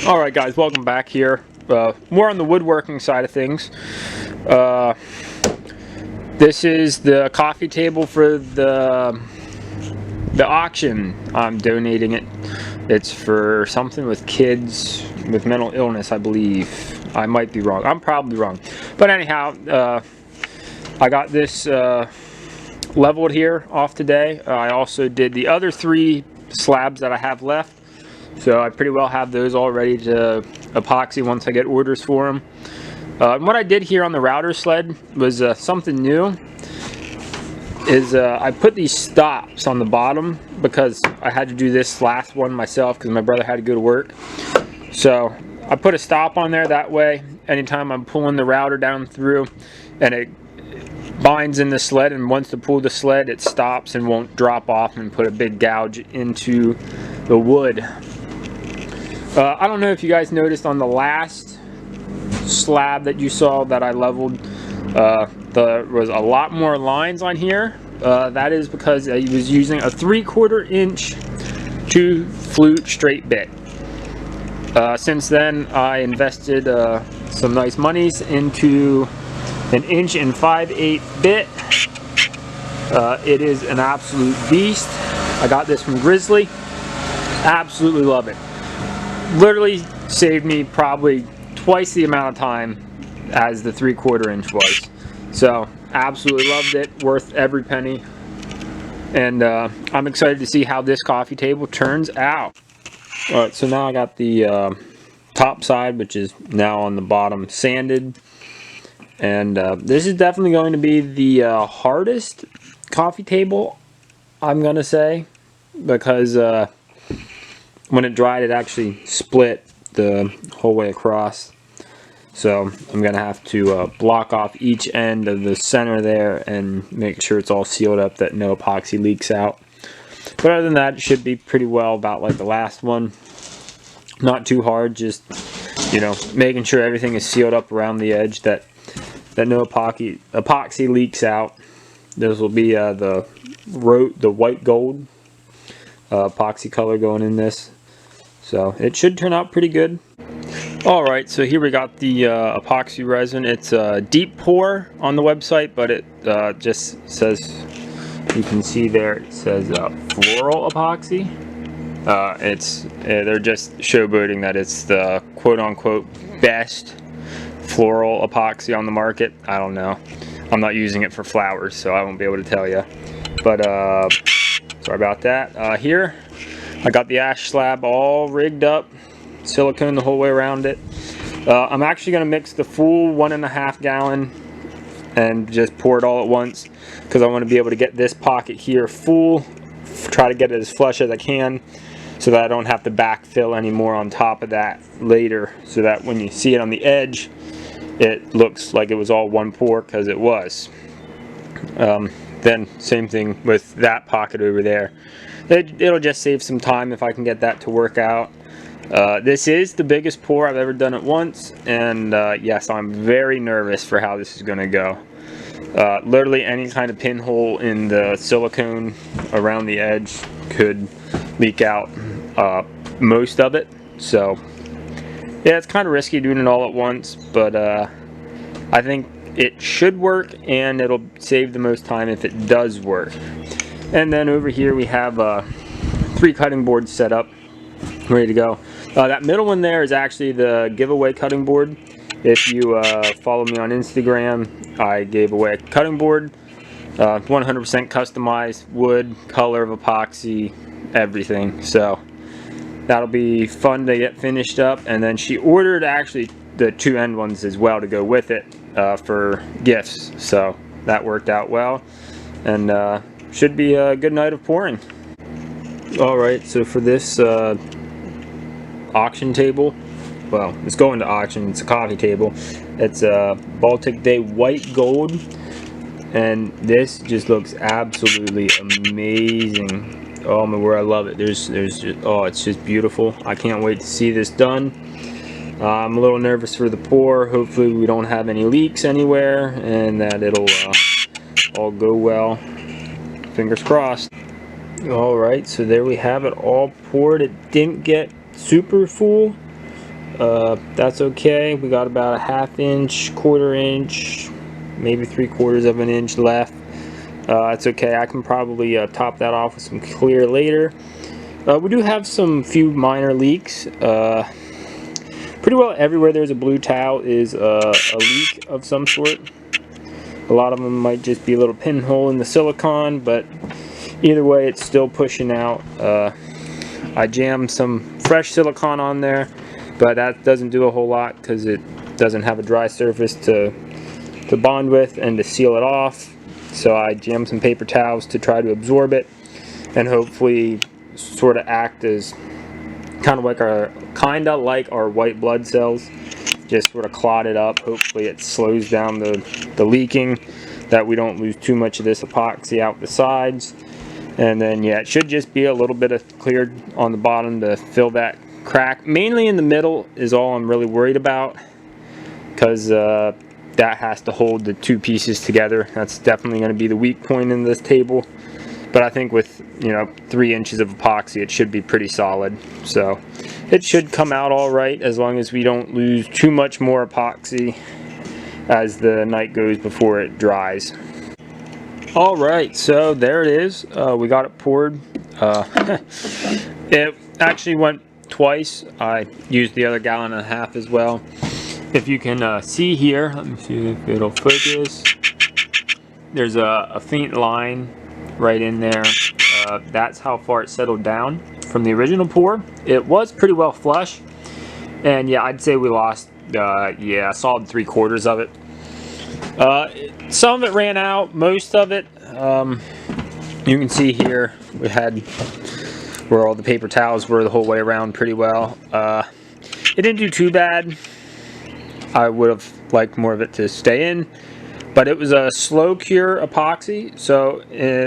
Alright guys, welcome back here. More on the woodworking side of things. This is the coffee table for the auction. I'm donating it. It's for something with kids with mental illness, I believe. I might be wrong. I'm probably wrong. But anyhow, I got this leveled here off today. I also did the other 3 slabs that I have left. So I pretty well have those all ready to epoxy once I get orders for them. And what I did here on the router sled was something new. I put these stops on the bottom because I had to do this last one myself because my brother had to go to work. So I put a stop on there, that way anytime I'm pulling the router down through and it binds in the sled, and once to pull the sled it stops and won't drop off and put a big gouge into the wood. I don't know if you guys noticed on the last slab that you saw that I leveled, there was a lot more lines on here. That is because I was using a 3/4 inch 2 flute straight bit. Since then I invested some nice monies into an 1 5/8 bit. It is an absolute beast. I got this from Grizzly. Absolutely love it. Literally saved me probably twice the amount of time as the 3/4 inch was. So absolutely loved it, worth every penny. And I'm excited to see how this coffee table turns out. Alright, so now I got the top side, which is now on the bottom, sanded. And this is definitely going to be the hardest coffee table, I'm gonna say, because when it dried it actually split the whole way across. So I'm gonna have to block off each end of the center there and make sure it's all sealed up, that no epoxy leaks out. But other than that, it should be pretty well about like the last one. Not too hard, just, you know, making sure everything is sealed up around the edge, that no epoxy leaks out. This will be the white gold epoxy color going in this. So it should turn out pretty good. Alright, so here we got the epoxy resin. It's a deep pour on the website, but it just says, you can see there, it says floral epoxy. They're just showboating that it's the quote-unquote best floral epoxy on the market. I don't know. I'm not using it for flowers, so I won't be able to tell you. But sorry about that. Here I got the ash slab all rigged up, silicone the whole way around it. I'm actually going to mix the full 1.5 gallon and just pour it all at once, because I want to be able to get this pocket here full, try to get it as flush as I can, so that I don't have to backfill anymore on top of that later, so that when you see it on the edge it looks like it was all one pour, because it was. Then same thing with that pocket over there. It'll just save some time if I can get that to work out. This is the biggest pour I've ever done at once, and yes, I'm very nervous for how this is going to go. Literally any kind of pinhole in the silicone around the edge could leak out most of it. So yeah, it's kind of risky doing it all at once, but I think it should work, and it'll save the most time if it does work. And then over here we have 3 cutting boards set up, ready to go. That middle one there is actually the giveaway cutting board. If you follow me on Instagram, I gave away a cutting board, 100% customized, wood, color of epoxy, everything. So that'll be fun to get finished up. And then she ordered actually the 2 end ones as well to go with it for gifts. So that worked out well, and should be a good night of pouring. Alright, so for this auction table, well, it's going to auction, it's a coffee table. It's a Baltic Day white gold, and this just looks absolutely amazing. Oh my word, I love it. There's just, oh, it's just beautiful. I can't wait to see this done. I'm a little nervous for the pour. Hopefully we don't have any leaks anywhere, and that it'll all go well. Fingers crossed. Alright, so there we have it all poured. It didn't get super full, That's okay. We got about a 1/2 inch, 1/4 inch, maybe 3/4 of an inch left. It's okay. I can probably top that off with some clear later. We do have some few minor leaks. Pretty well everywhere there's a blue towel is a leak of some sort. A lot of them might just be a little pinhole in the silicone, but either way it's still pushing out. I jammed some fresh silicone on there, but that doesn't do a whole lot because it doesn't have a dry surface to bond with and to seal it off. So I jammed some paper towels to try to absorb it and hopefully sort of act as kind of like our white blood cells, just sort of clot it up. Hopefully it slows down the leaking, that we don't lose too much of this epoxy out the sides. And then yeah, it should just be a little bit of clear on the bottom to fill that crack. Mainly in the middle is all I'm really worried about, because that has to hold the two pieces together. That's definitely going to be the weak point in this table. But I think with, you know, 3 inches of epoxy, it should be pretty solid. So it should come out all right as long as we don't lose too much more epoxy as the night goes before it dries. All right, so there it is. We got it poured. It actually went twice. I used the other 1.5 gallons as well. If you can see here, let me see if it'll focus. There's a faint line right in there. That's how far it settled down from the original pour. It was pretty well flush, and yeah, I'd say we lost a solid 3/4 of it. Some of it ran out, most of it you can see here we had where all the paper towels were the whole way around pretty well. It didn't do too bad. I would have liked more of it to stay in, but it was a slow cure epoxy. So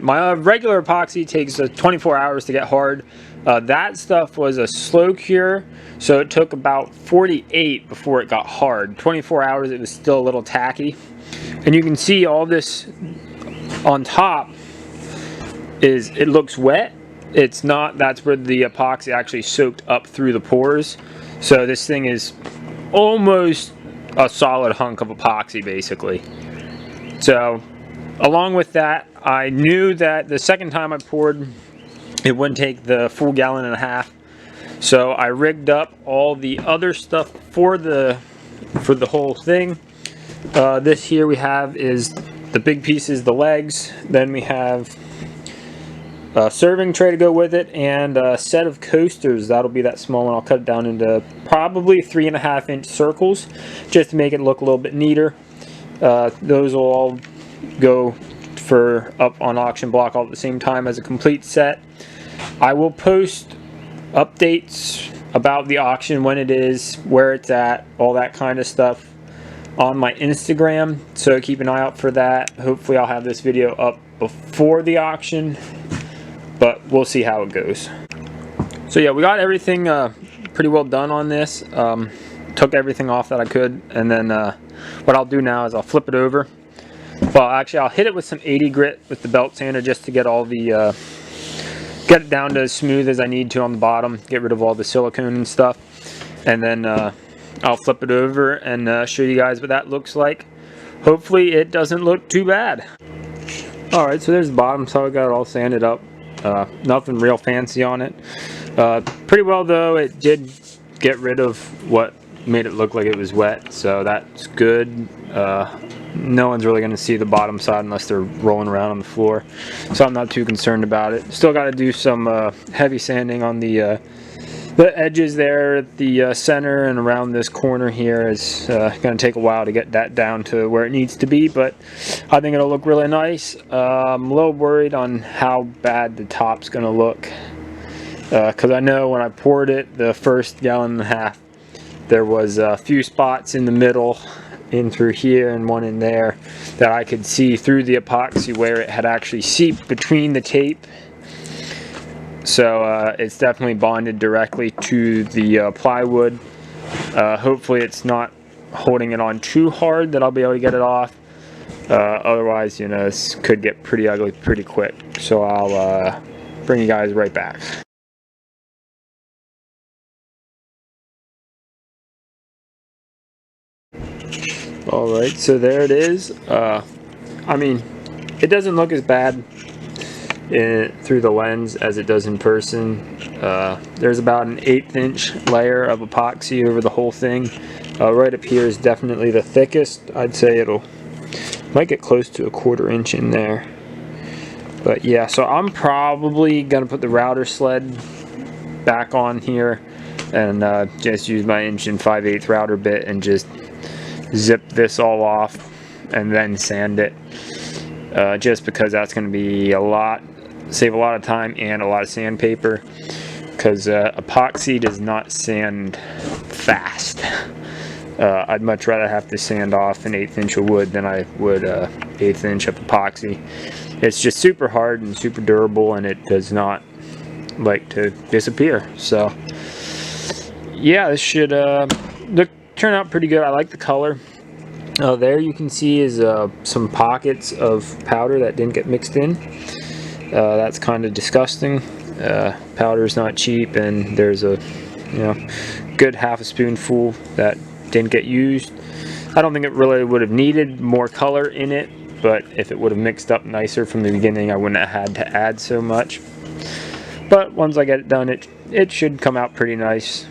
my regular epoxy takes 24 hours to get hard. That stuff was a slow cure, so it took about 48 before it got hard. 24 hours it was still a little tacky. And you can see all this on top it looks wet. It's not. That's where the epoxy actually soaked up through the pores. So this thing is almost a solid hunk of epoxy basically. So along with that, I knew that the second time I poured it wouldn't take the full 1.5 gallons. So I rigged up all the other stuff for the whole thing. This here we have is the big pieces, the legs. Then we have a serving tray to go with it, and a set of coasters. That'll be that small one. I'll cut it down into probably 3.5 inch circles just to make it look a little bit neater. Those will all go for up on auction block all at the same time as a complete set. I will post updates about the auction, when it is, where it's at, all that kind of stuff on my Instagram, so keep an eye out for that. Hopefully I'll have this video up before the auction, but we'll see how it goes. So yeah, we got everything pretty well done on this. Took everything off that I could, and then what I'll do now is I'll flip it over. Well, actually I'll hit it with some 80 grit with the belt sander just to get all the get it down to as smooth as I need to on the bottom, get rid of all the silicone and stuff, and then I'll flip it over and show you guys what that looks like. Hopefully it doesn't look too bad. Alright, so there's the bottom, so I got it all sanded up. Nothing real fancy on it. Pretty well though, it did get rid of what made it look like it was wet, so that's good. No one's really going to see the bottom side unless they're rolling around on the floor, so I'm not too concerned about it. Still got to do some heavy sanding on the edges there at the center and around this corner here. Is going to take a while to get that down to where it needs to be, but I think it'll look really nice. I'm a little worried on how bad the top's going to look, because I know when I poured it the first 1.5 gallons, there was a few spots in the middle, in through here and one in there, that I could see through the epoxy where it had actually seeped between the tape. So it's definitely bonded directly to the plywood. Hopefully it's not holding it on too hard that I'll be able to get it off. Otherwise, you know, this could get pretty ugly pretty quick. So I'll bring you guys right back. Alright, so there it is. I mean, it doesn't look as bad through the lens as it does in person. There's about an 1/8 inch layer of epoxy over the whole thing. Right up here is definitely the thickest. I'd say might get close to a 1/4 inch in there. But yeah, so I'm probably gonna put the router sled back on here and just use my 1 5/8 router bit and just zip this all off and then sand it. Just because that's going to be save a lot of time and a lot of sandpaper, because epoxy does not sand fast. I'd much rather have to sand off an 1/8 inch of wood than I would 1/8 inch of epoxy. It's just super hard and super durable, and it does not like to disappear. So yeah, this should turn out pretty good. I like the color. There you can see is some pockets of powder that didn't get mixed in. That's kind of disgusting. Powder is not cheap, and there's a good half a spoonful that didn't get used. I don't think it really would have needed more color in it, but if it would have mixed up nicer from the beginning, I wouldn't have had to add so much. But once I get it done, it should come out pretty nice.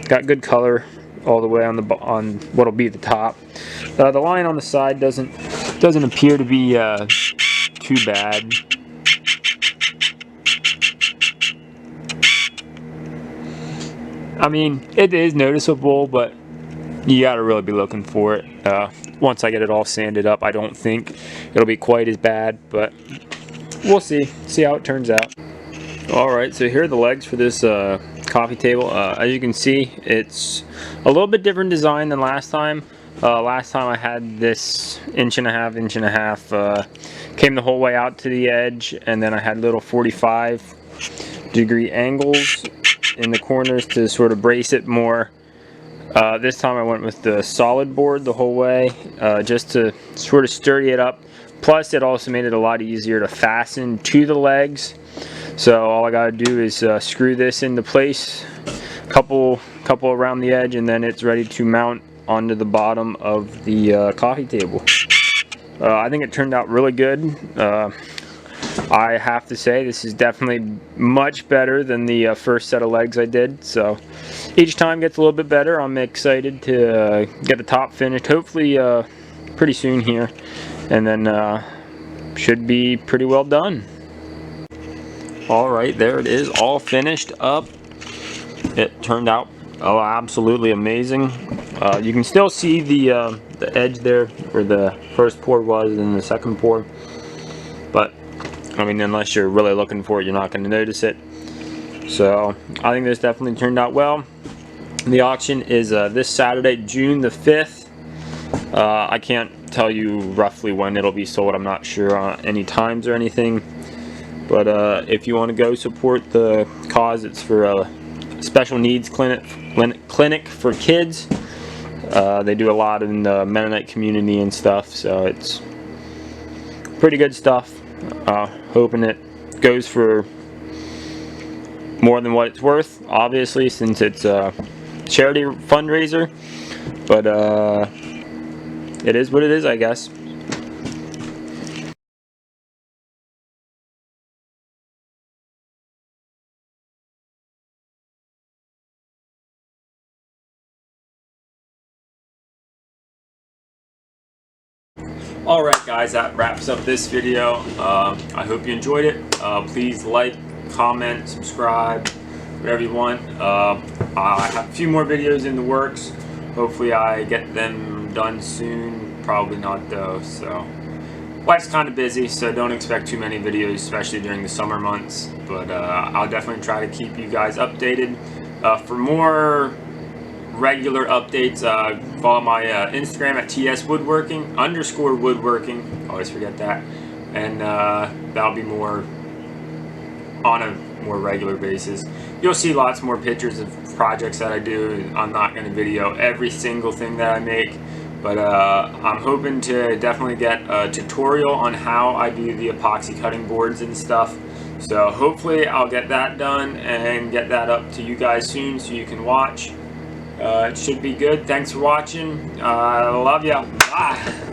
Got good color all the way on what'll be the top. The line on the side doesn't appear to be too bad. I mean, it is noticeable, but you gotta really be looking for it. Once I get it all sanded up, I don't think it'll be quite as bad, but we'll see how it turns out. Alright, so here are the legs for this coffee table. As you can see, it's a little bit different design than last time. Last time I had this 1.5 inch, came the whole way out to the edge, and then I had little 45-degree angles in the corners to sort of brace it more. This time I went with the solid board the whole way, just to sort of sturdy it up. Plus, it also made it a lot easier to fasten to the legs. So all I gotta do is screw this into place, couple around the edge, and then it's ready to mount onto the bottom of the coffee table. I think it turned out really good. I have to say this is definitely much better than the first set of legs I did. So each time gets a little bit better. I'm excited to get the top finished, hopefully pretty soon here, and then should be pretty well done. Alright, there it is, all finished up. It turned out absolutely amazing. You can still see the edge there where the first pour was and the second pour, but I mean, unless you're really looking for it, you're not going to notice it. So I think this definitely turned out well. The auction is this Saturday, June the 5th. I can't tell you roughly when it'll be sold. I'm not sure on any times or anything. But if you want to go support the cause, it's for a special needs clinic for kids. They do a lot in the Mennonite community and stuff, so it's pretty good stuff. Hoping it goes for more than what it's worth, obviously, since it's a charity fundraiser. But it is what it is, I guess. Alright guys, that wraps up this video. I hope you enjoyed it. Please like, comment, subscribe, whatever you want. I have a few more videos in the works. Hopefully I get them done soon. Probably not though. So life's kind of busy, so don't expect too many videos, especially during the summer months. But I'll definitely try to keep you guys updated. For more regular updates, follow my Instagram at @tswoodworking_woodworking. Always forget that. And that'll be more on a more regular basis. You'll see lots more pictures of projects that I do. I'm not going to video every single thing that I make, but I'm hoping to definitely get a tutorial on how I do the epoxy cutting boards and stuff. So hopefully I'll get that done and get that up to you guys soon so you can watch. It should be good. Thanks for watching. Love ya. Bye.